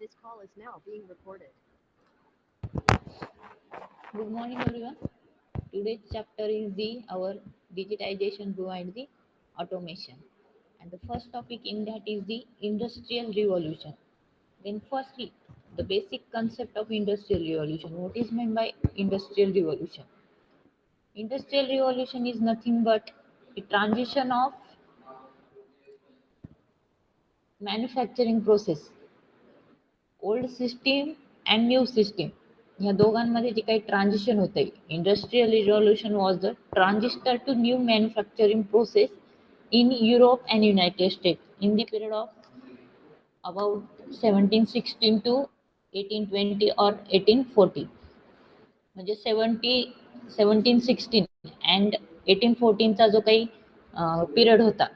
This call is now being recorded. Good morning, everyone. Today's chapter is the our digitization behind the automation, and the first topic in that is the industrial revolution. Then, firstly, the basic concept of industrial revolution. What is meant by industrial revolution? Industrial revolution is nothing but a transition of manufacturing process, old system and new system या दोघांमध्ये जे काही transition होत आहे industrial revolution was the transistor to new manufacturing process in Europe and United States in the period of about 1716 to 1820 or 1840. म्हणजे 1716 and 1814चा जो काही period होता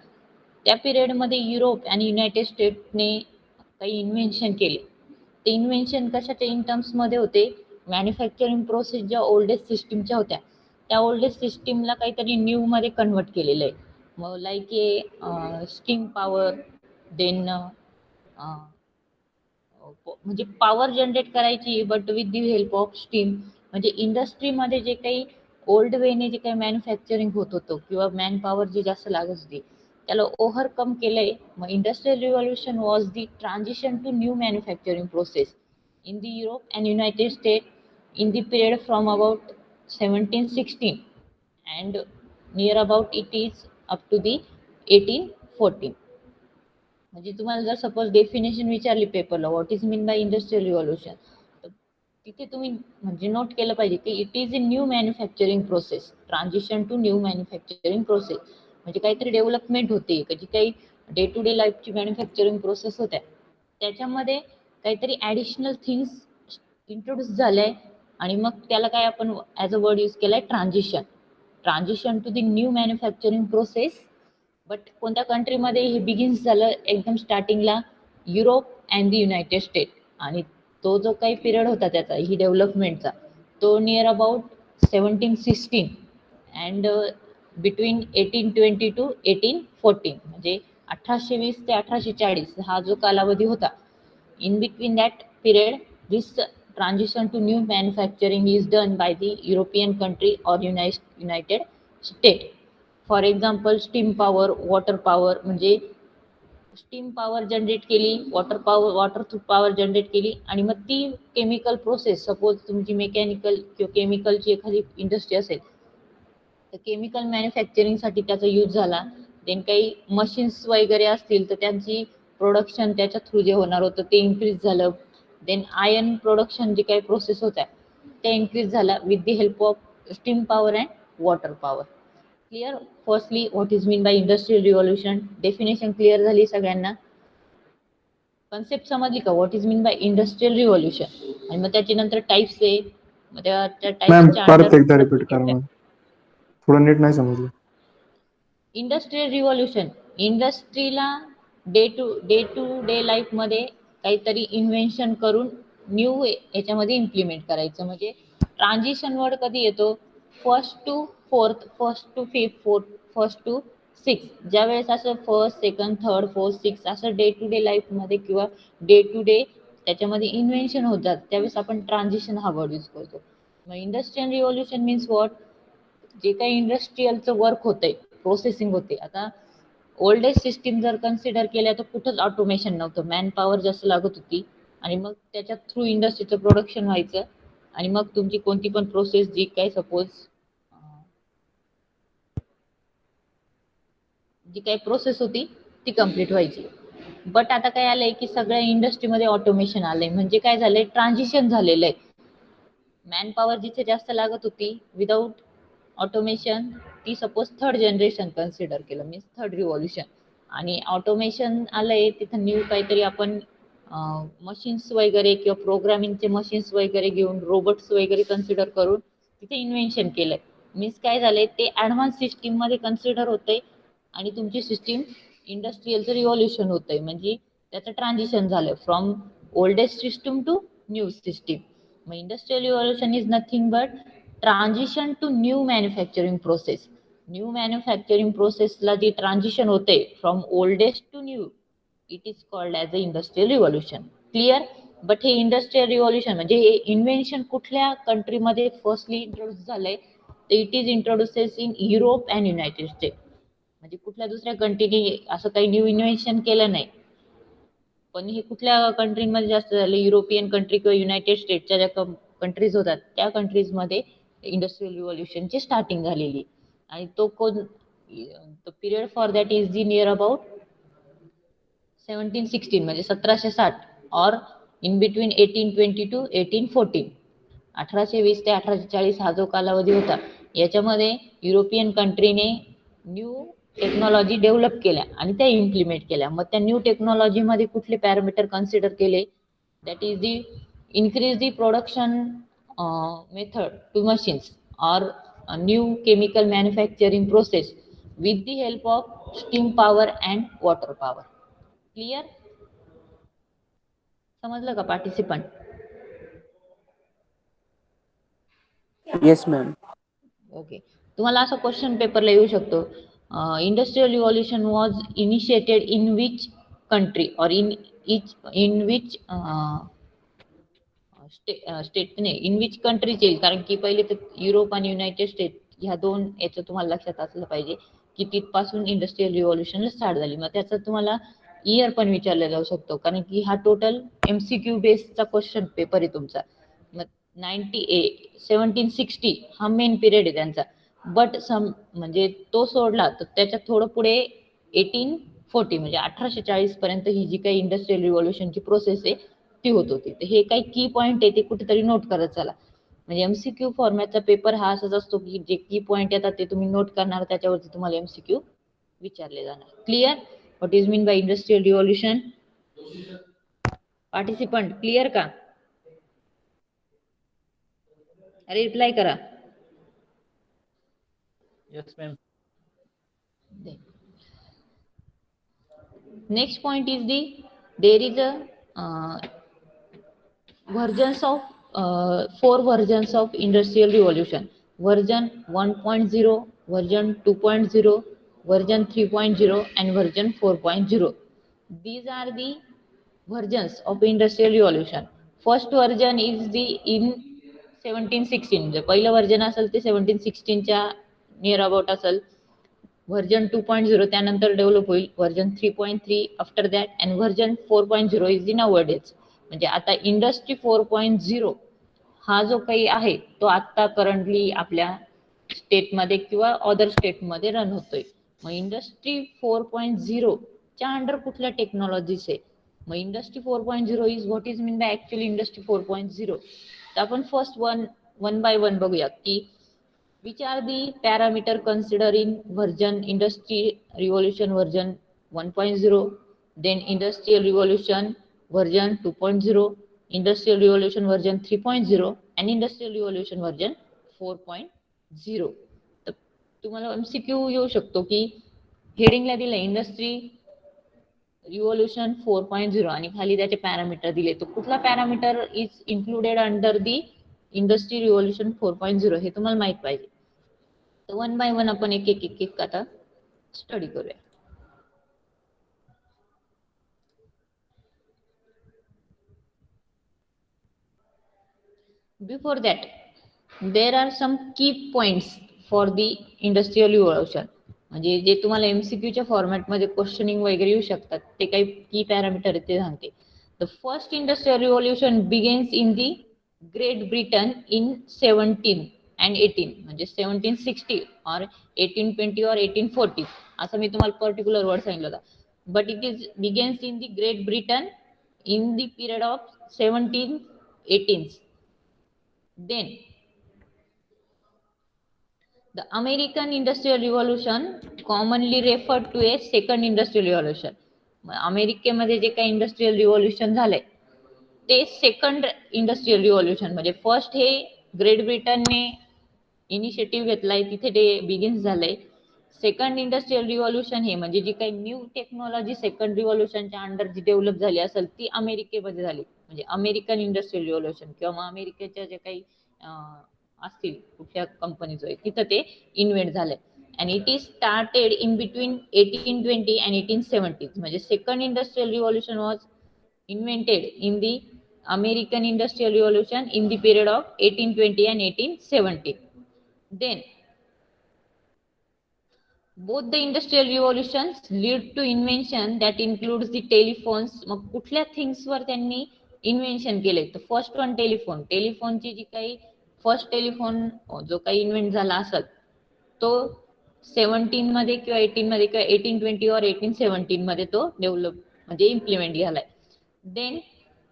त्या पिरियडमध्ये युरोप आणि युनायटेड स्टेटने काही इन्व्हेन्शन केले. ते इन्व्हेन्शन कशाच्या इन टर्म्समध्ये होते, मॅन्युफॅक्चरिंग प्रोसेस ज्या ओल्डेस्ट सिस्टीमच्या होत्या त्या ओल्डेस्ट सिस्टीमला काहीतरी न्यूमध्ये कन्वर्ट केलेलं आहे. मग लाईक ए स्टीम पॉवर, देन म्हणजे पॉवर जनरेट करायची but with the help of steam. म्हणजे इंडस्ट्रीमध्ये जे काही ओल्ड वेने जे काही मॅन्युफॅक्चरिंग होत होतं किंवा मॅन पॉवर जी जास्त लागत होती त्याला ओव्हरकम केलंय. मग industrial revolution was the transition to new manufacturing process in the Europe and United State in the period from about 1716 and near about it is up to the 1814. म्हणजे तुम्हाला जर suppose definition विचारली पेपरला what is mean by industrial revolution, तर तिथे तुम्ही म्हणजे note केलं पाहिजे की it is a new manufacturing process, transition to new manufacturing process. म्हणजे काहीतरी डेव्हलपमेंट होते का जी काही डे टू डे लाईफची मॅन्युफॅक्चरिंग प्रोसेस होत्या त्याच्यामध्ये काहीतरी ॲडिशनल थिंग्स इंट्रोड्यूस झालंय आणि मग त्याला काय आपण ॲज अ वर्ड यूज केलाय transition. Transition to the new manufacturing process. But कोणत्या कंट्रीमध्ये हे बिगिन्स झालं एकदम स्टार्टिंगला, Europe and the United State. आणि तो जो काही पिरियड होता त्याचा ही डेव्हलपमेंटचा तो near about 1716 and between 1820 to 1814. म्हणजे 1820 ते 1840 हा जो कालावधी होता. In between that period, this transition to new manufacturing is done by the European country or United States. For example steam power, water power. म्हणजे स्टीम पॉवर जनरेट केली, water through power generate केली आणि मग ती chemical process, suppose तुमची mechanical किंवा केमिकलची एखादी industry असेल तर केमिकल मॅन्युफॅक्चरिंगसाठी त्याचा यूज झाला. देन काही मशीन्स वगैरे असतील तर त्यांची प्रोडक्शन त्याच्या थ्रू जे होणार होतं ते इन्क्रीज झालं. देन आयर्न प्रोडक्शन जे काही प्रोसेस होत्या त्या इन्क्रीज झाल्या with the help of steam power and water power. Clear? Firstly what is mean by industrial revolution, definition clear झाली सगळ्यांना? कन्सेप्ट समजली का what is mean by industrial revolution? आणि मग त्याची नंतर टाईप्स आहे, मग त्या मॅम टाईप्सच्या परत एकदा अंडर रिपीट करा मला, थोडं नीट नाही समजलं. इंडस्ट्रियल रिव्हॉल्युशन, इंडस्ट्रीला डे टू डे लाईफमध्ये काहीतरी इन्व्हेन्शन करून न्यू याच्यामध्ये इम्प्लिमेंट करायचं. म्हणजे ट्रान्झिशन वर्ड कधी येतो, first to fourth, first to fifth, first to six. ज्यावेळेस असं first, second, third, fourth, six असं डे टू डे लाईफमध्ये किंवा डे टू डे त्याच्यामध्ये इन्व्हेन्शन होतात त्यावेळेस आपण ट्रान्झिशन हा वर्ड यूज करतो. मग इंडस्ट्रियल रिव्हॉल्युशन मीन्स वॉट, जे काही इंडस्ट्रियलचं वर्क होतंय, प्रोसेसिंग होते. आता ओल्डेस्ट सिस्टीम जर कन्सिडर केल्या तर कुठंच ऑटोमेशन नव्हतं, मॅन पॉवर जास्त लागत होती आणि मग त्याच्या थ्रू इंडस्ट्रीचं प्रोडक्शन व्हायचं आणि मग तुमची कोणती पण प्रोसेस जी काही सपोज जी काही प्रोसेस होती ती कम्प्लीट व्हायची. बट आता काय आलंय की सगळ्या इंडस्ट्रीमध्ये ऑटोमेशन आलंय. म्हणजे काय झालंय, ट्रान्झिशन झालेलं आहे. मॅन पॉवर जिथे जास्त लागत होती विदाऊट ऑटोमेशन ती सपोज थर्ड जनरेशन कन्सिडर केलं मीन्स थर्ड रिव्हॉल्युशन. आणि ऑटोमेशन आलंय तिथं न्यू काहीतरी आपण मशीन्स वगैरे किंवा प्रोग्रामिंगचे मशीन्स वगैरे घेऊन रोबोट्स वगैरे कन्सिडर करून तिथे इन्व्हेन्शन केलंय. मीन्स काय झालंय, ते ॲडव्हान्स सिस्टीममध्ये कन्सिडर होतंय आणि तुमची सिस्टीम इंडस्ट्रियलचं रिव्हॉल्युशन होतंय. म्हणजे त्याचं ट्रान्झिशन झालं from oldest system to new system. मग industrial revolution is nothing but transition to new manufacturing process. New manufacturing प्रोसेसला जी ट्रान्झिशन होते from oldest to new, it is called as a industrial revolution. Clear? But हे industrial revolution म्हणजे हे invention कुठल्या कंट्रीमध्ये firstly introduce झालंय, तर it is introduces in Europe and United State. म्हणजे कुठल्या दुसऱ्या कंट्रीने असं काही न्यू इन्व्हेन्शन केलं नाही, पण हे कुठल्या कंट्रीमध्ये जास्त झालं, युरोपियन कंट्री किंवा युनायटेड स्टेटच्या ज्या कंट्रीज होतात त्या कंट्रीजमध्ये इंडस्ट्रियल रिव्हॉल्युशनची स्टार्टिंग झालेली. आणि तो कोण period for that is the near about 1716 म्हणजे 1760 और इन बिटवीन 1820 टू 1814. 1820 ते 1840 हा जो कालावधी होता, याच्यामध्ये युरोपियन कंट्रीने न्यू टेक्नॉलॉजी डेव्हलप केल्या आणि त्या इम्प्लिमेंट केल्या. मग त्या न्यू टेक्नॉलॉजीमध्ये कुठले पॅरामीटर कन्सिडर केले, that is the increase the production method to machines और new chemical manufacturing process with the help of steam power and water power. Clear? समजलं का पार्टिसिपंट? Yes ma'am. ओके. तुम्हाला असं क्वेश्चन पेपरला येऊ शकतो, industrial revolution was initiated in which country और in which state नाही, इन विच कंट्रीज येईल, कारण की पहिले तर युरोप आणि युनायटेड स्टेट ह्या दोन याचं तुम्हाला लक्षात असलं पाहिजे की तिथपासून इंडस्ट्रियल रिव्हॉल्युशन स्टार्ट झाली. मग त्याचा तुम्हाला इयर पण विचारला जाऊ शकतो, कारण की हा टोटल MCQ बेसचा क्वेश्चन पेपर आहे तुमचा. मग 1760 हा मेन पिरियड आहे त्यांचा, बट म्हणजे तो सोडला तर त्याच्यात थोडं पुढे 1840 म्हणजे 1840 पर्यंत ही जी काही इंडस्ट्रियल रिव्हॉल्युशनची प्रोसेस आहे ती होत होती. तर हे काही की पॉईंट आहे ते कुठेतरी नोट करत चला. म्हणजे MCQ फॉर्मॅटचा पेपर हा असाच असतो की जे की पॉईंट येतात ते तुम्ही नोट करणार, त्याच्यावरती तुम्हाला MCQ विचारले जाणार. Clear? What is mean by industrial revolution? Participant clear का? अरे रिप्लाय करा. Yes, ma'am. Next point is there is a versions of 4 versions of industrial revolution: version 1.0, version 2.0, version 3.0 and version 4.0. These are the versions of industrial revolution. First version is the in 1716, म्हणजे पहिलं version असेल ते 1716च्या near about असेल. Version 2.0 त्यानंतर develop होईल, version 3.3 after that, and version 4.0 is the nowadays. म्हणजे आता industry 4.0 हा जो काही आहे तो आता करंटली आपल्या स्टेटमध्ये किंवा अदर स्टेटमध्ये रन होतोय. मग इंडस्ट्री 4.0 च्या अंडर कुठल्या टेक्नॉलॉजीज आहे? मग industry 4.0 is what is mean bye actually industry 4.0. तर आपण फर्स्ट वन बाय वन बघूया की which are the parameter considered in version industry revolution version 1.0, then industrial revolution version 2.0, industrial revolution version 3.0 and industrial revolution version 4.0. तर तुम्हाला MCQ येऊ शकतो की हेडिंगला दिलं इंडस्ट्री रिव्होल्युशन 4.0 आणि खाली त्याचे पॅरामीटर दिले, तर कुठला parameter is included under the industry revolution 4.0 हे तुम्हाला माहित पाहिजे. तर वन बाय वन आपण एक एक एक एक आता स्टडी करूया. Before that there are some key points for the industrial revolution. म्हणजे जे तुम्हाला MCQच्या फॉर्मॅटमध्ये क्वेश्चनिंग वगैरे येऊ शकतात ते काही की पॅरामीटर ते सांगते. The first industrial revolution begins in the great Britain in 17 and 18, म्हणजे 1760 और 1820 और 1840 असं मी तुम्हाला पर्टिक्युलर वर्ड सांगितलं होता. But it is begins in the great Britain in the period of 1718. Then the American Industrial Revolution commonly referred to as second industrial revolution. अमेरिकेमध्ये जे काही इंडस्ट्रियल रिव्होल्युशन झालंय ते सेकंड इंडस्ट्रियल रिव्होल्युशन. म्हणजे first हे great ब्रिटनने initiative घेतलाय, तिथे ते बिगिन्स झालंय. सेकंड इंडस्ट्रियल रिव्होल्युशन हे म्हणजे जी काही न्यू टेक्नॉलॉजी सेकंड रिव्होल्युशनच्या अंडर जी डेव्हलप झाली असेल ती अमेरिकेमध्ये झाली, म्हणजे अमेरिकन इंडस्ट्रियल रिव्होल्युशन. किंवा मग अमेरिकेच्या जे काही असतील कुठल्या कंपनीज तिथं ते इन्व्हेंट झालंय. And it is started in between 1820 and 1870. म्हणजे second industrial revolution was invented in the American Industrial Revolution in the period of 1820 and 1870. Then both the industrial revolutions lead to invention that includes the telephones. मग कुठल्या things were त्यांनी invention केले? तर first one telephone. टेलिफोनची जी काही first telephone जो काही invent झाला असेल तो 17 मध्ये किंवा 18 मध्ये किंवा 1820 और 1817 मध्ये तो डेव्हलप म्हणजे इम्प्लिमेंट झालाय. देन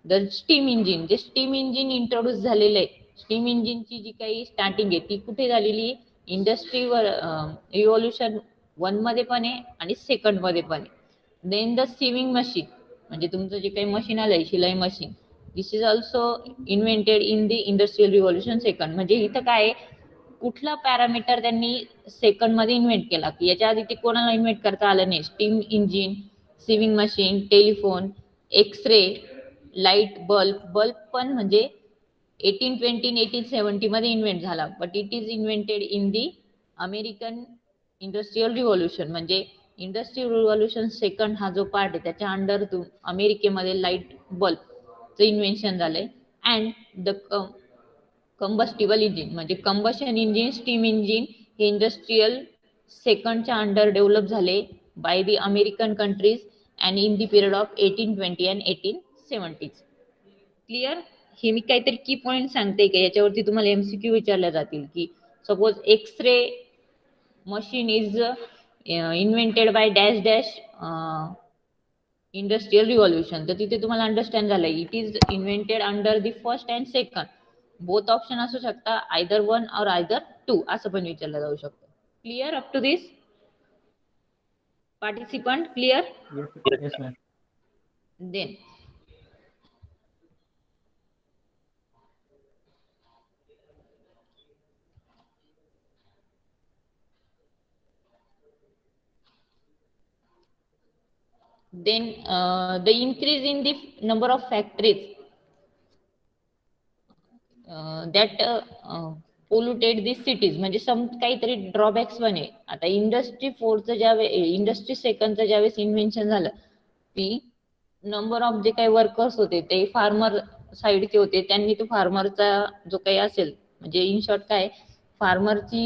द स्टीम इंजिन, जे स्टीम इंजिन इंट्रोड्यूस झालेलं आहे, स्टीम इंजिनची जी काही स्टार्टिंग आहे ती कुठे झालेली? इंडस्ट्रीवर रिव्हॉल्युशन 1 मध्ये पण आहे आणि सेकंड मध्ये पण आहे. देन द सिविंग मशीन, म्हणजे तुमचं जे काही मशीन आलंय शिलाई machine, this is also invented in the industrial revolution second. म्हणजे इथं काय आहे, कुठला पॅरामीटर त्यांनी सेकंड मध्ये इन्व्हेंट केला की याच्या आधी ते कोणाला इन्व्हेंट करता आलं नाही? Steam engine, sewing machine, telephone, x-ray, light bulb. Bulb पण म्हणजे 1820 1870 मध्ये इन्व्हेंट झाला, but it is invented in the American industrial revolution. म्हणजे इंडस्ट्रियल रिव्हॉल्युशन सेकंड हा जो पार्ट आहे त्याच्या अंडर अमेरिकेमध्ये लाईट बल्बचं इन्व्हेन्शन झालंय. अँड द कंबस्टिबल इंजिन, म्हणजे कंबशन इंजिन, स्टीम इंजिन हे इंडस्ट्रियल सेकंडच्या अंडर डेव्हलप झाले by the American countries and in the period of 1820 and 1870. Clear? हे मी काहीतरी की पॉइंट सांगते का याच्यावरती तुम्हाला एमसीक्यू विचारल्या जातील की suppose X-ray machine is invented by dash dash industrial revolution, तर तिथे तुम्हाला अंडरस्टँड झालंय it is invented under the first and second. Both option असू शकता, आयदर 1 और आयदर 2 असं पण विचारलं जाऊ शकतं. Clear up to this participant? Clear? Yes, ma'am. Then the increase in the number of factories that polluted the cities, म्हणजे सम काहीतरी ड्रॉबॅक्स पण आहे. आता इंडस्ट्री फोरचं इंडस्ट्री सेकंडचं ज्यावेळेस इन्व्हेन्शन झालं ती नंबर ऑफ जे काही वर्कर्स होते ते फार्मर साईडचे होते, त्यांनी तो फार्मरचा जो काही असेल म्हणजे इन शॉर्ट काय फार्मरची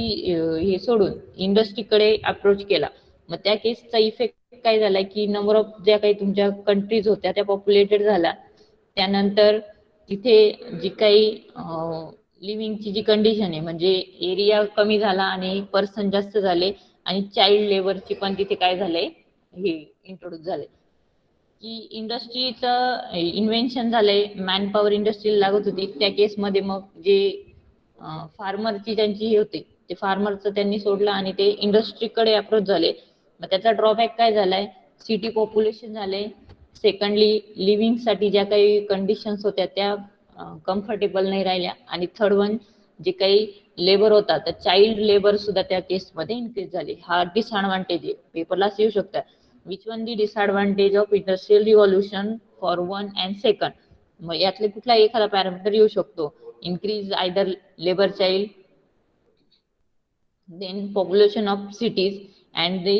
हे सोडून इंडस्ट्रीकडे अप्रोच केला. मग त्या केसचा इफेक्ट काय झाला की नंबर ऑफ ज्या काही तुमच्या कंट्रीज होत्या त्या पॉप्युलेटेड झाल्या. त्यानंतर तिथे जी काही लिव्हिंगची जी कंडिशन आहे म्हणजे एरिया कमी झाला आणि पर्सन जास्त झाले आणि चाइल्ड लेबरची पण तिथे काय झालंय हे इंट्रोड्यूस झाले की इंडस्ट्रीचं इन्व्हेन्शन झालंय. मॅन पॉवर इंडस्ट्रीला लागत होती त्या केसमध्ये मग जे फार्मरची त्यांची हे होते ते फार्मरचं त्यांनी सोडलं आणि ते इंडस्ट्रीकडे अप्रोच झाले. मग त्याचा ड्रॉबॅक काय झालाय? सिटी पॉप्युलेशन झाले. सेकंडली लिव्हिंगसाठी ज्या काही कंडिशन्स होत्या त्या कम्फर्टेबल नाही राहिल्या. आणि थर्ड वन जे काही लेबर होता तर चाइल्ड लेबर सुद्धा त्या केसमध्ये इन्क्रीज झाले. हा डिसएडव्हान्टेज आहे, पेपरलाच येऊ शकतात. Which one the disadvantage of industrial revolution for 1 and second. मग यातले कुठला एखादा पॅरामीटर येऊ शकतो. Increase either labour child, then population of cities and the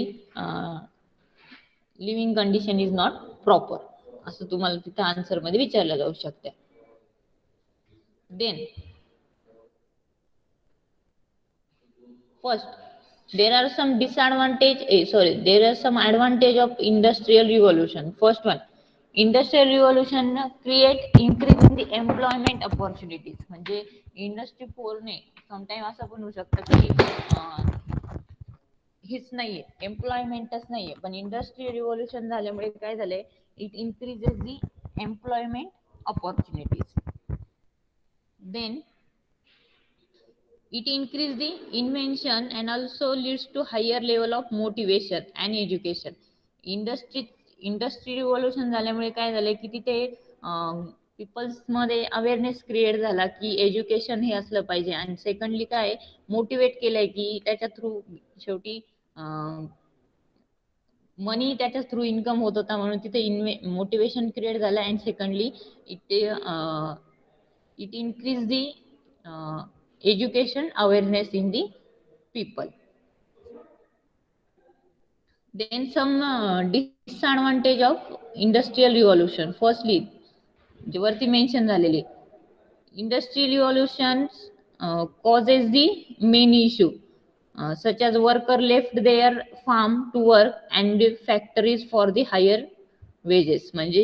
living condition is not proper, असं तुम्हाला तिथं आन्सर मध्ये विचारलं जाऊ शकतं. Then first there are some advantage of industrial revolution. First one, industrial revolution create increase in the employment opportunities. म्हणजे industry 4 ने sometime असं पण होऊ शकतं की हेच नाहीये एम्प्लॉयमेंटच नाहीये, पण इंडस्ट्रियल रिव्होल्युशन झाल्यामुळे काय झालंय it increases the employment opportunities. Then it increase the invention and also leads to higher level of motivation and education. Industry revolution झाल्यामुळे काय झालंय की तिथे पीपल्स मध्ये अवेअरनेस क्रिएट झाला की एज्युकेशन हे असलं पाहिजे. आणि सेकंडली काय मोटिवेट केलंय की त्याच्या थ्रू शेवटी मनी त्याच्या थ्रू इन्कम होत होता म्हणून तिथे मोटिवेशन क्रिएट झालं. And secondly it increase the education awareness in the people. Then some disadvantage of industrial revolution. Firstly, जे वरती मेन्शन झालेले industrial revolution causes the main issue such as worker left their farm to work and factories for the higher wages. म्हणजे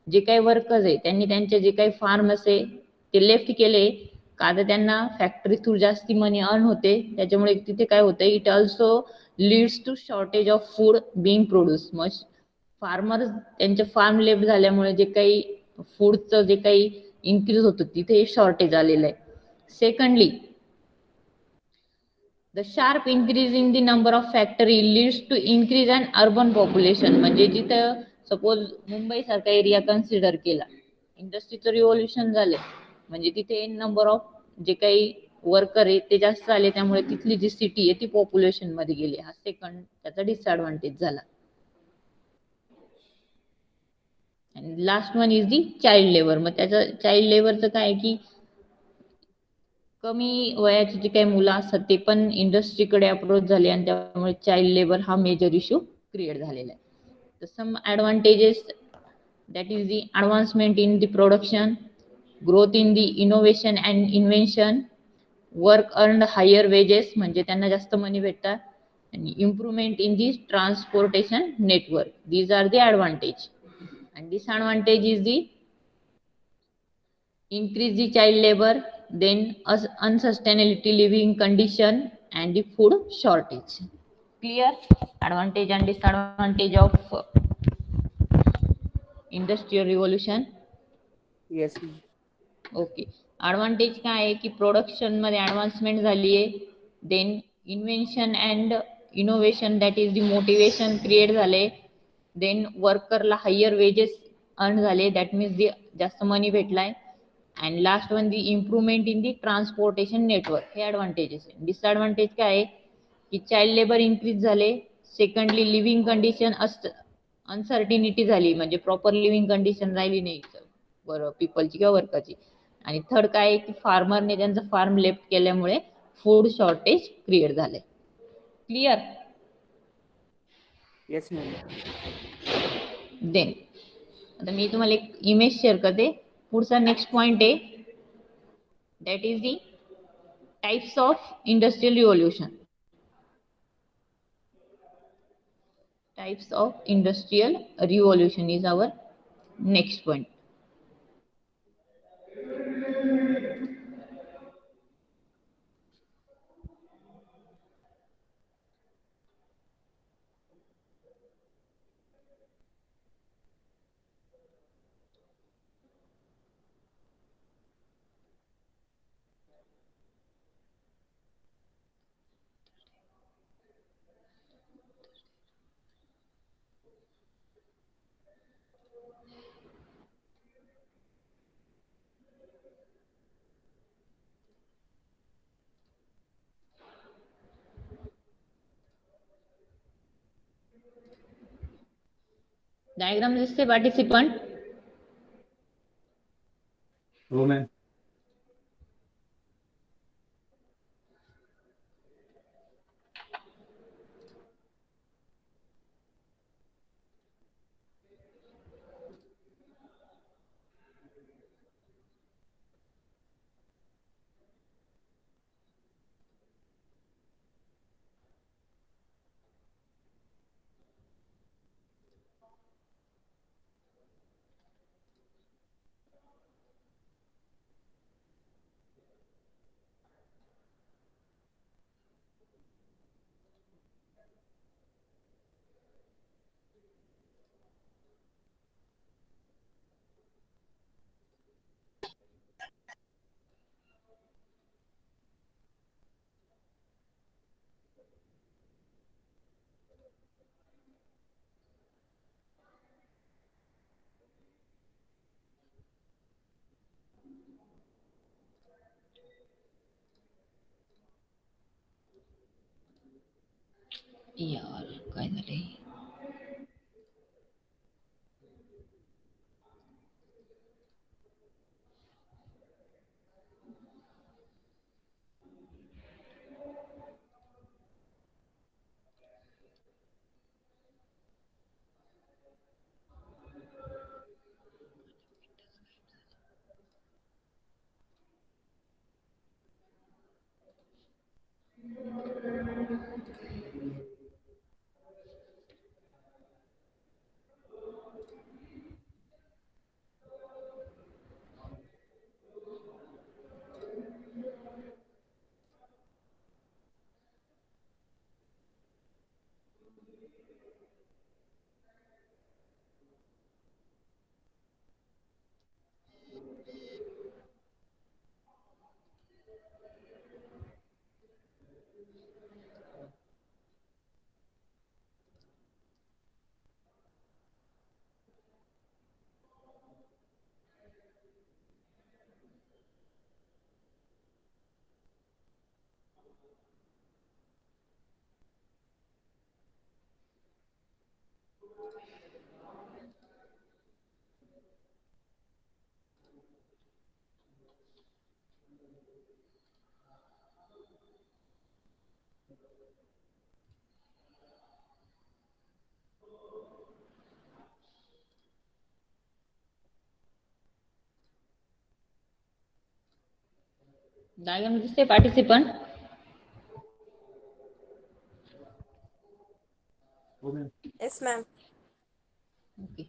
जे काही workers आहे त्यांनी त्यांचे जे काही फार्म असे ते लेफ्ट केले का तर त्यांना फॅक्टरी थ्रू जास्ती मनी अर्न होते, त्याच्यामुळे तिथे काय होतं, it also leads to shortage of food being produce. मग फार्मर्स त्यांचे फार्म लेफ्ट झाल्यामुळे जे काही फूडचं जे काही इन्क्रीज होतं तिथे शॉर्टेज आलेलं आहे. Secondly, the sharp increase in the number of factory leads to increase and urban population. म्हणजे जिथं सपोज मुंबई सारखा एरिया कन्सिडर केला, इंडस्ट्रीचं रिव्होल्युशन झालं म्हणजे तिथे नंबर ऑफ जे काही वर्कर आहे ते जास्त आले, त्यामुळे तिथली जी सिटी आहे ती पॉप्युलेशन मध्ये गेली. हा सेकंड त्याचा डिसएडव्हान्टेज झाला. Last one is the child labour. मग त्याचं चाइल्ड लेबरचं काय की कमी वयाची जी काही मुलं असतात ते पण इंडस्ट्रीकडे अप्रोच झाले आणि त्यामुळे चाइल्ड लेबर हा मेजर इश्यू क्रिएट झालेला आहे. तर some advantages that is the advancement in the production, growth in the innovation and invention, work earn higher wages म्हणजे त्यांना जास्त मनी भेटतात, आणि improvement in the transportation network. These are the advantage. and disadvantage is the increase the child labor, then unsustainability living condition and the food shortage. Clear? Advantage and disadvantage of industrial revolution. Yes, ma'am. Okay. Advantage काय आहे की production मध्ये advancement झाली आहे, then invention and innovation that is the motivation create झाले, then वर्करला higher wages earn झाले, that means the जास्त मनी भेटलाय, and last one the improvement in the transportation network. हे ॲडव्हान्टेजेस आहे. डिसएडव्हान्टेज काय आहे की चाइल्ड लेबर इन्क्रीज झाले, सेकंडली लिव्हिंग कंडिशन अनसर्टिनिटी झाली, म्हणजे प्रॉपर लिव्हिंग कंडिशन राहिली नाही बरं पीपलची किंवा वर्करची, आणि थर्ड काय आहे की फार्मरने त्यांचं फार्म लेफ्ट केल्यामुळे फूड शॉर्टेज क्रिएट झालंय. क्लिअर? Yes, ma'am. देन आता मी तुम्हाला एक इमेज शेअर करते. पुढचा नेक्स्ट पॉइंट आहे that is the types of industrial revolution. Types of industrial revolution is our next point. Diagram दिसते पार्टिसिपंट? हो मॅम. यार काय झालंय? डायग्राम दिसते पार्टिसिपंट? हो मॅम. Yes, ma'am. ओके.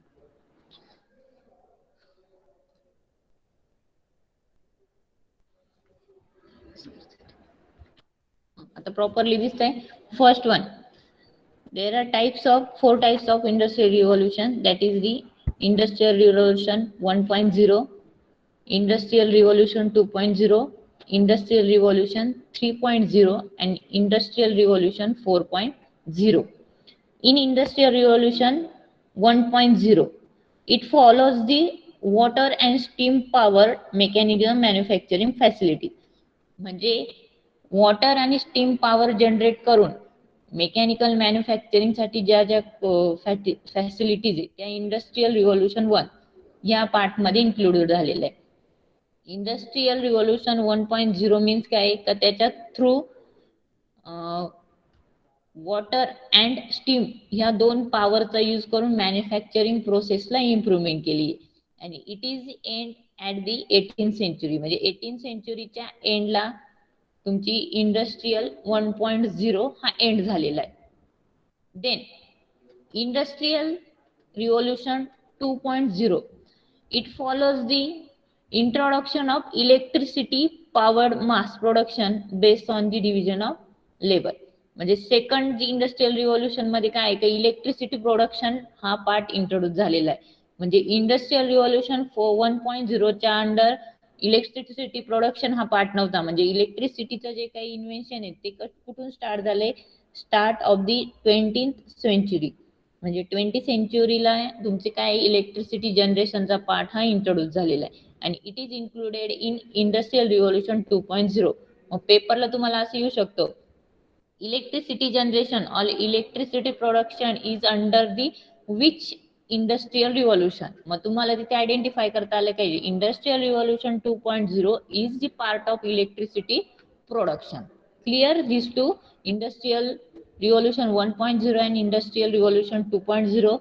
आता प्रॉपरली दिसतंय. First one, there are four types of industrial revolution, that is the industrial revolution 1.0, industrial revolution 2.0, industrial revolution 3.0 and industrial revolution 4.0. In industrial revolution 1.0, it follows the water and steam power mechanism manufacturing facility. म्हणजे water आणि steam power generate करून mechanical manufacturing साठी ज्या ज्या facilities आहेत त्या industrial revolution 1 या part मध्ये इन्क्लुडेड झालेल्या आहे. इंडस्ट्रियल रिव्होल्यूशन 1.0 मीन्स काय तर त्याच्या थ्रू वॉटर अँड स्टीम ह्या दोन पॉवरचा यूज करून मॅन्युफॅक्चरिंग प्रोसेसला इम्प्रुव्हमेंट केली आणि it is end at the 18th century. म्हणजे 18th सेंचुरीच्या एंडला तुमची इंडस्ट्रियल 1.0 हा एंड झालेला आहे. Then industrial revolution 2.0, it follows the introduction of electricity powered mass production based on the division of labour. म्हणजे सेकंड जी इंडस्ट्रियल रिव्होल्यूशन मध्ये काय आहे, इलेक्ट्रिसिटी प्रोडक्शन हा पार्ट इंट्रोड्यूस झालेला आहे. म्हणजे इंडस्ट्रियल रिव्होल्यूशन 1.0 च्या अंडर इलेक्ट्रिसिटी प्रोडक्शन हा पार्ट नव्हता. म्हणजे इलेक्ट्रिसिटीचं जे काही इन्व्हेन्शन आहे ते कुठून स्टार्ट झाले, start of the 20th century. म्हणजे 20th सेंचुरीला तुमचे काय इलेक्ट्रिसिटी जनरेशनचा पार्ट हा इंट्रोड्यूस झालेला आहे आणि it is included in industrial revolution 2.0. मग पेपरला तुम्हाला असं येऊ शकतो, इलेक्ट्रिसिटी जनरेशन और electricity production is under the which industrial revolution. मग तुम्हाला तिथे आयडेंटिफाय करता आलं पाहिजे industrial revolution 2.0 is the part of electricity production. Clear this to industrial revolution 1.0 and industrial revolution 2.0.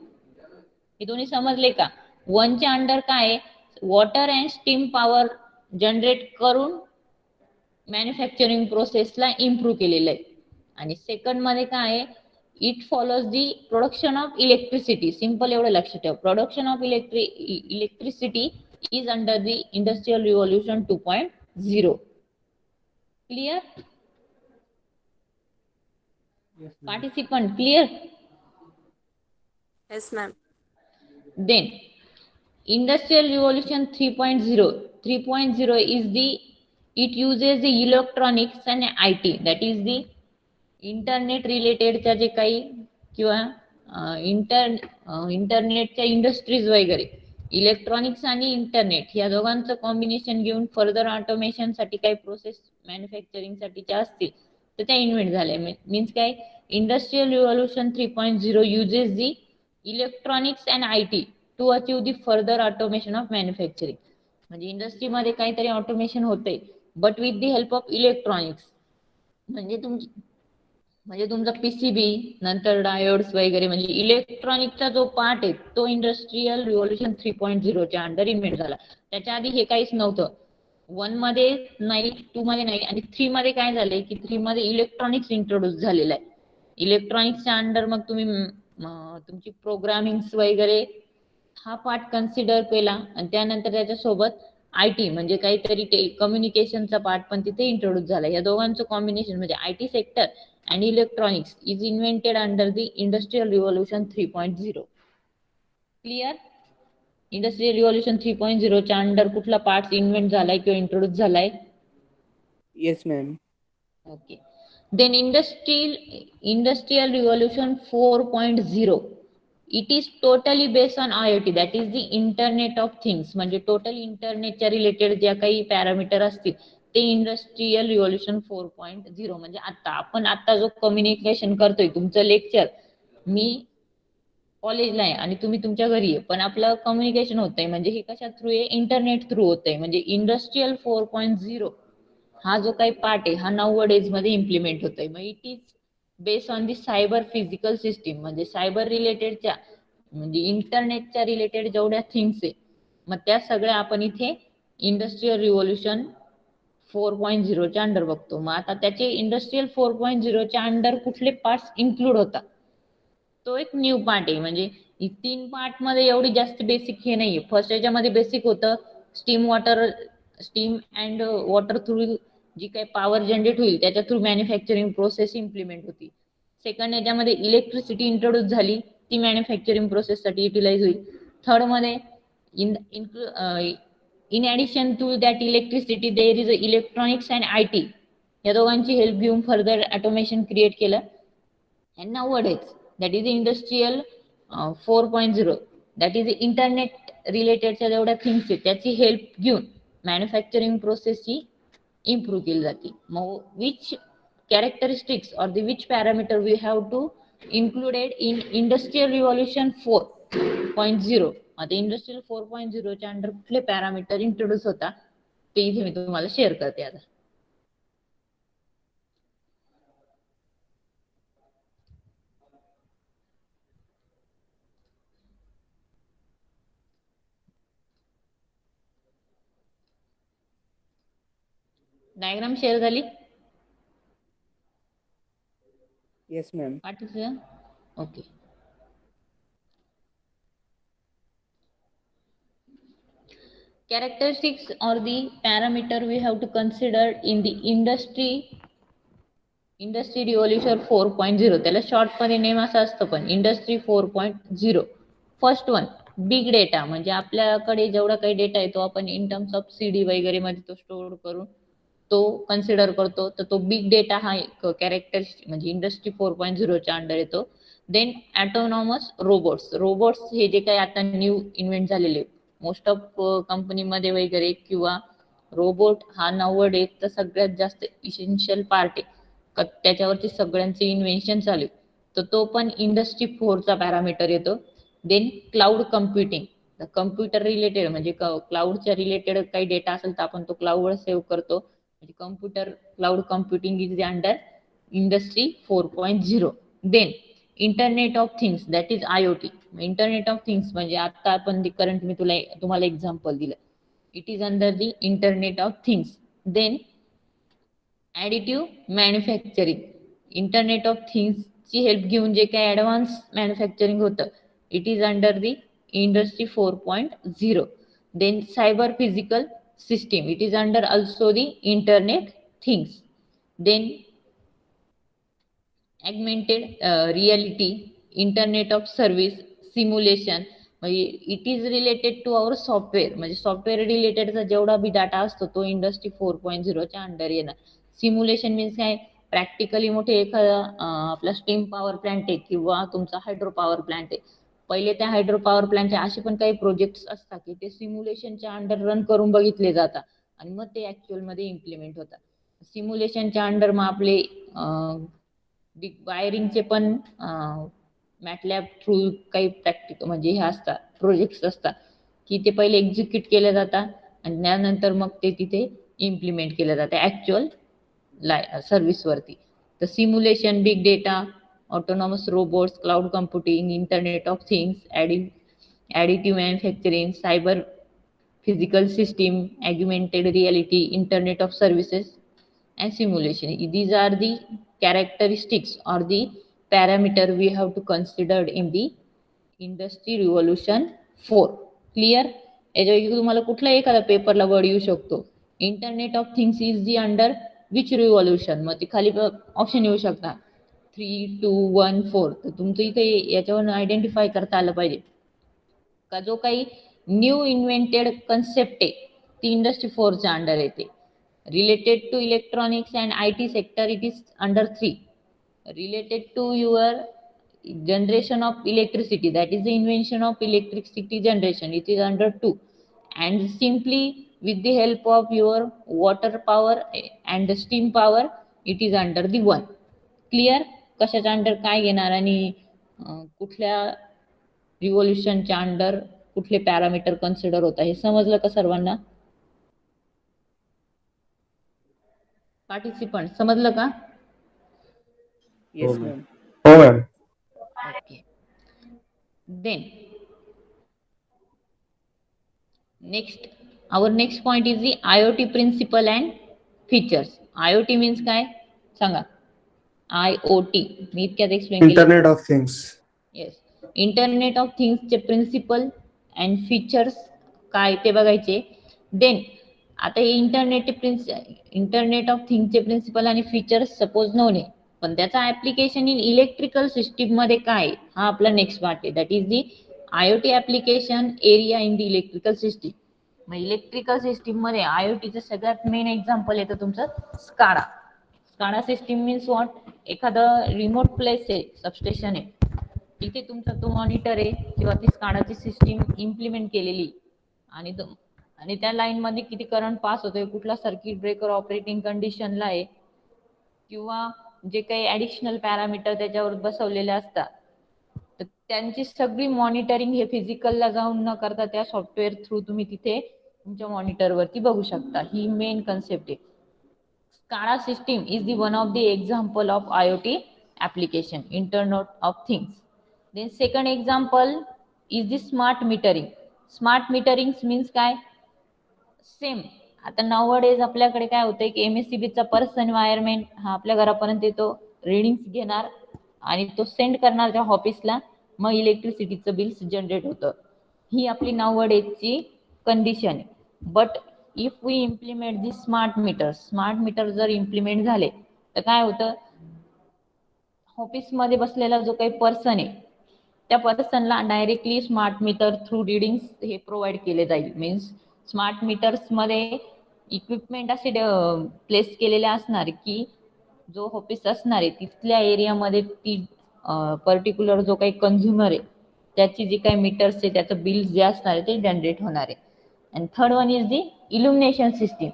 हे दोन्ही समजले का? वनच्या अंडर काय water and steam power generate करून मॅन्युफॅक्चरिंग प्रोसेसला इम्प्रूव्ह केलेलं आहे आणि सेकंड मध्ये काय आहे, it follows the production of electricity. Simple एवढं लक्षात ठेवा, production of electricity is under the industrial revolution 2.0. Clear participant? Clear? Yes, ma'am. Then industrial revolution 3.0. 3.0 is it uses the electronics and IT, that is the internet रिलेटेडच्या जे काही किंवा इंटरनेटच्या industries वगैरे, electronics आणि इंटरनेट या दोघांचं कॉम्बिनेशन घेऊन फर्दर ऑटोमेशन साठी काही प्रोसेस मॅन्युफॅक्चरिंग साठीच्या असतील तर त्या इन्व्हेंट झाल्या. मीन्स काय industrial revolution 3.0 uses the electronics and IT to achieve the further automation of manufacturing. म्हणजे इंडस्ट्रीमध्ये काहीतरी ऑटोमेशन होते but with the help of electronics. म्हणजे तुमचा PCB नंतर डायोड्स वगैरे, म्हणजे इलेक्ट्रॉनिकचा जो पार्ट आहे तो इंडस्ट्रियल रिव्होल्यूशन 3.0 च्या अंडर इन्व्हेंट झाला. त्याच्या आधी हे काहीच नव्हतं. 1 मध्ये नाही, 2 मध्ये नाही आणि 3 मध्ये काय झालंय की 3 मध्ये इलेक्ट्रॉनिक्स इंट्रोड्यूस झालेलं आहे. इलेक्ट्रॉनिक्सच्या अंडर मग तुम्ही तुमची प्रोग्रामिंग वगैरे हा पार्ट कन्सिडर केला आणि त्यानंतर त्याच्यासोबत IT म्हणजे काहीतरी कम्युनिकेशनचा पार्ट पण तिथे इंट्रोड्यूस झाला. या दोघांचं कॉम्बिनेशन म्हणजे IT sector and electronics is invented under the industrial revolution 3.0. Clear? Industrial revolution 3.0 च्या अंडर कुठला पार्ट इन्व्हेंट झालाय किंवा इंट्रोड्यूस झालाय? Yes, ma'am. Okay. Then industrial revolution 4.0, it is totally based on IoT, that is the internet of things. म्हणजे total इंटरनेटच्या related ज्या काही parameter असतील ते इंडस्ट्रियल रिव्होल्यूशन 4.0. म्हणजे आता जो कम्युनिकेशन करतोय, तुमचं लेक्चर मी कॉलेजला आहे आणि तुम्ही तुमच्या घरी आहे, पण आपलं कम्युनिकेशन होतंय म्हणजे हे कशा थ्रू आहे, इंटरनेट थ्रू होतंय. म्हणजे इंडस्ट्रियल 4.0 हा जो काही पार्ट आहे हा 90 डेज मध्ये इम्प्लिमेंट होतोय. मग it is based on the cyber physical system, म्हणजे सायबर रिलेटेडच्या म्हणजे इंटरनेटच्या रिलेटेड जेवढ्या थिंग्स आहे मग त्या सगळ्या आपण इथे इंडस्ट्रियल रिव्होल्युशन 4.0 च्या अंडर बघतो. मग आता त्याचे इंडस्ट्रियल 4.0 च्या अंडर कुठले पार्ट्स इन्क्लूड होतात, तो एक न्यू पार्ट आहे. म्हणजे 3 पार्ट मध्ये एवढी जास्त बेसिक हे नाहीये. फर्स्ट याच्यामध्ये बेसिक होतं स्टीम अँड वॉटर थ्रू जी काही पॉवर जनरेट होईल त्याच्या थ्रू मॅन्युफॅक्चरिंग प्रोसेस इम्प्लिमेंट होती. सेकंड याच्यामध्ये इलेक्ट्रिसिटी इंट्रोड्यूस झाली, ती मॅन्युफॅक्चरिंग प्रोसेस साठी युटिलाइज होईल. थर्ड मध्ये in addition to that electricity there is electronics and IT, या दोघांची हेल्प घेऊन फर्दर ऑटोमेशन क्रिएट केलं. And nowadays, that is industrial 4.0, that is internet रिलेटेडच्या जेवढ्या थिंग्स आहेत त्याची हेल्प घेऊन मॅन्युफॅक्चरिंग प्रोसेसची इम्प्रूव्ह केली जाते. मग which characteristics or the which parameter we have to included in industrial revolution 4.0. आता इंडस्ट्रियल 4.0 च्या अंडर कुठले पॅरामीटर इंट्रोड्यूस होता ते इथे मी तुम्हाला शेअर करते. आता डायग्राम शेअर झाली, Yes, ma'am. पाठवलं. Okay. Characteristics or the parameter we have to consider in the industry revolution 4.0, त्याला शॉर्ट मध्ये नेम असं असतं पण industry 4.0. First one big data, म्हणजे आपल्याकडे जेवढा काही डेटा आहे तो आपण इन टर्म्स ऑफ CD वगैरे मध्ये तो स्टोअर करून तो कन्सिडर करतो. तर तो बिग डेटा हा एक कॅरेक्टरिस्टिक म्हणजे इंडस्ट्री 4.0 च्या अंडर येतो. देन ऑटोनॉमस रोबोट्स हे जे काही आता न्यू इन्व्हेंट झालेले मोस्ट ऑफ कंपनीमध्ये वगैरे किंवा रोबोट हा 90 डेजचा सगळ्यात जास्त इसेन्शियल पार्ट आहे. त्याच्यावरती सगळ्यांचे इन्व्हेन्शन चालू आहे. तर तो पण इंडस्ट्री 4 चा पॅरामीटर येतो. Then cloud computing, computer related म्हणजे क्लाउडच्या रिलेटेड काही डेटा असेल तर आपण तो क्लाउडवर सेव्ह करतो. म्हणजे computer cloud computing is under industry 4.0. Then internet of things that is IoT. Internet of things म्हणजे आता आपण करंट मी तुम्हाला एक्झाम्पल दिलं, it is under the internet of things. Then additive manufacturing, internet of थिंग्सची help घेऊन जे काही ॲडव्हान्स मॅन्युफॅक्चरिंग होतं it is under the industry 4.0. Then cyber physical system, it is under also the internet things. Then augmented reality, internet of service, simulation, म्हणजे it is related to our software, म्हणजे software रिलेटेडचा जेवढा बी data असतो तो industry 4.0 च्या under येणार. Simulation means काय, प्रॅक्टिकली मोठे एखादा आपला स्टीम पॉवर प्लांट आहे किंवा तुमचा हायड्रो पॉवर प्लांट आहे. पहिले त्या हायड्रो पॉवर प्लांटचे असे पण काही प्रोजेक्ट्स असतात की ते सिम्युलेशनच्या अंडर रन करून बघितले जातात आणि मग ते ऍक्च्युअल मध्ये इम्प्लिमेंट होतात. सिम्युलेशनच्या अंडर मग आपले वायरिंगचे पण मॅटलॅब थ्रू काही प्रॅक्टिकल म्हणजे हे असतात प्रोजेक्ट्स असतात की ते पहिले एक्झिक्यूट केले जातात आणि त्यानंतर मग ते तिथे इम्प्लिमेंट केलं जातं ऍक्च्युअल सर्व्हिसवरती. तर simulation, big data, autonomous robots, cloud computing, internet of things, additive manufacturing, cyber physical system, augmented reality, internet of services and simulation. These are the characteristics or the parameter we have to consider in the industry revolution 4. Clear? याच्यापैकी तुम्हाला कुठला एखादा पेपरला word येऊ शकतो. Internet of things is the under which revolution, मग ते खाली option येऊ शकता 3, 2, 1, 4. तर तुमचं इथे याच्यावरून आयडेंटिफाय करता आलं पाहिजे का जो काही न्यू इन्व्हेंटेड कन्सेप्ट आहे ती इंडस्ट्री 4 च्या अंडर येते. Related to electronics and IT sector it is under 3. Related to your generation of electricity that is the invention of electricity generation it is under 2. And simply with the help of your water power and steam power it is under the 1. Clear? कशाच्या under काय घेणार आणि कुठल्या रिव्होल्युशनच्या under कुठले parameter consider होता हे समजलं का सर्वांना? पार्टिसिपंट समजलं का? Yes, ma'am. ma'am. हो ma'am. Okay. Then our next point is the IoT principle and features. IoT means काय सांगा? IoT मी इतक्यात एक्सप्लेन केलं. Internet of things. Yes, internet of थिंग्सचे प्रिन्सिपल अँड फीचर्स काय ते बघायचे. देन आता हे इंटरनेट ऑफ थिंग्सचे प्रिन्सिपल आणि फीचर्स सपोज नव्हते, पण त्याचा ऍप्लिकेशन इन इलेक्ट्रिकल सिस्टीम मध्ये काय हा आपला नेक्स्ट पार्ट आहे. That is the IoT application area in the electrical system. मग इलेक्ट्रिकल सिस्टीम मध्ये IoTचं सगळ्यात मेन एक्झाम्पल येतं तुमचं SCADA. SCADA system means what? एखादं रिमोट प्लेस आहे, सबस्टेशन आहे, तिथे तुमचा तो मॉनिटर आहे किंवा ती स्काडाची सिस्टीम इम्प्लिमेंट केलेली आणि त्या लाईन मध्ये किती करंट पास होतोय, कुठला सर्किट ब्रेकर ऑपरेटिंग कंडिशनला आहे, किंवा जे काही ऍडिशनल पॅरामीटर त्याच्यावर बसवलेले असतात, तर त्यांची सगळी मॉनिटरिंग हे फिजिकलला जाऊन न करता त्या सॉफ्टवेअर थ्रू तुम्ही तिथे तुमच्या मॉनिटरवरती बघू शकता. ही मेन कन्सेप्ट आहे. SCADA system is the one of the example of IoT application, Internet of Things. Then second example is the smart metering. Smart metering means काय? सेम आता नाउअडेज आपल्याकडे काय होतंय की MSCBचा पर्सन वायरमॅन हा आपल्या घरापर्यंत येतो, रिडिंग्स घेणार आणि तो सेंड करणार त्या ऑफिसला, मग इलेक्ट्रिसिटीचं बिल जनरेट होतं. ही आपली नाउअडेजची कंडिशन आहे. But if we implement the smart meter जर इम्प्लिमेंट झाले तर काय होतं, ऑफिसमध्ये बसलेला जो काही पर्सन आहे त्या पर्सनला directly smart meter through readings हे प्रोव्हाइड केले जाईल. मीन्स स्मार्ट मीटर्स मध्ये इक्विपमेंट असे प्लेस केलेले असणार की जो ऑफिस असणार आहे तिथल्या एरियामध्ये ती पर्टिक्युलर जो काही कंझ्युमर आहे त्याची जी काही मीटर्स आहे त्याचं बिल जे असणार आहे ते जनरेट होणार आहे. And third one is the illumination system.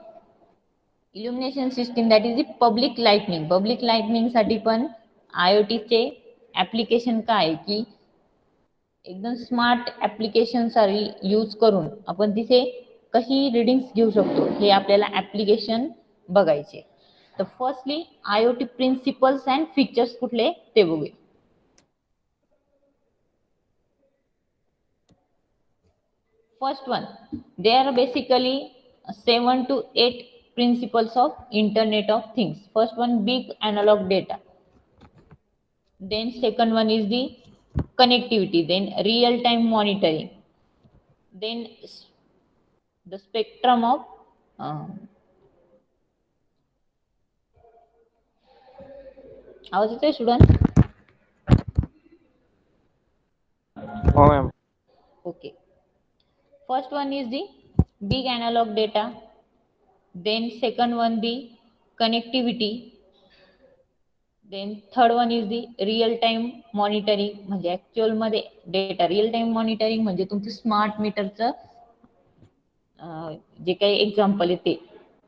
Illumination system that is the public lighting. Public lighting साठी पण IoTचे ऍप्लिकेशन काय की एकदम स्मार्ट ऍप्लिकेशन सारी यूज करून आपण तिथे कशी रिडिंग्स घेऊ शकतो हे आपल्याला ऍप्लिकेशन बघायचे. तर firstly IoT principles and features कुठले ते बघूया. First one, there are basically 7 to 8 principles of Internet of Things. First one, big analog data. Then second one is the connectivity. Then real-time monitoring. Then the spectrum of आवाज येतोय student? हो ma'am. Okay. First one is the big analog data. Then second one the connectivity. Then third one is the real time monitoring. म्हणजे actual मध्ये data real time monitoring म्हणजे तुमचं smart मीटरचं जे काही एक्झाम्पल आहे ते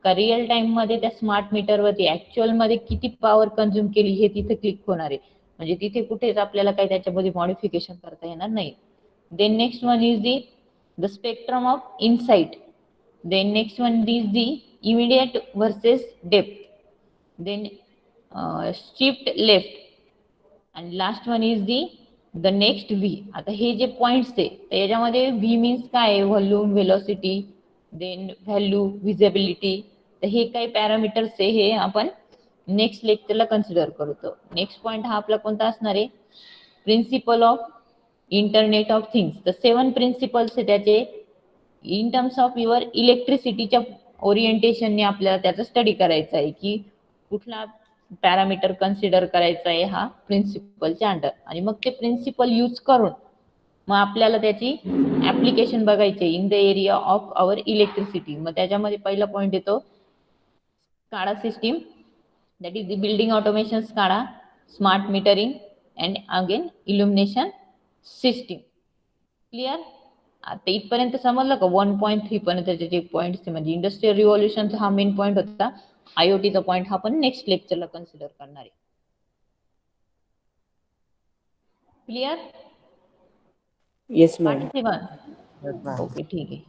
का रिअल टाइम मध्ये त्या स्मार्ट मीटरवरती ऍक्च्युअल मध्ये किती पॉवर कंझ्युम केली हे तिथे क्लिक होणार आहे. म्हणजे तिथे कुठेच आपल्याला काही त्याच्यामध्ये मॉडिफिकेशन करता येणार नाही. Then next one is the spectrum of insight. Then next one is the immediate versus depth. Then shift left and last one is the next V. आता हे जे पॉइंट्स आहे तर याच्यामध्ये V मीन्स काय आहे? Volume, velocity, then value, visibility. तर हे काही पॅरामीटर्स आहे हे आपण नेक्स्ट लेक्चरला कन्सिडर करतो. नेक्स्ट पॉइंट हा आपला कोणता असणार आहे? Principle of internet of things. तर 7 प्रिन्सिपल्स आहे त्याचे इन टर्म्स ऑफ युअर इलेक्ट्रिसिटीच्या ओरिएंटेशनने आपल्याला त्याचा स्टडी करायचा आहे की कुठला पॅरामीटर कन्सिडर करायचा आहे हा प्रिन्सिपलच्या अंडर, आणि मग ते प्रिन्सिपल यूज करून मग आपल्याला त्याची ऍप्लिकेशन बघायची in the area of our electricity. मग त्याच्यामध्ये पहिला पॉइंट येतो SCADA system, that is the building automation SCADA, smart metering and again illumination system. Clear? आता इथपर्यंत समजलं का? 1.3 पर्यंतचे जे पॉईंट्स म्हणजे इंडस्ट्रियल रिव्हॉल्युशनचा हा मेन पॉईंट होता. IoTचा पॉईंट हा पण नेक्स्ट लेक्चरला कन्सिडर करणार आहे. Clear? Yes, ma'am. Participant okay ठीक आहे.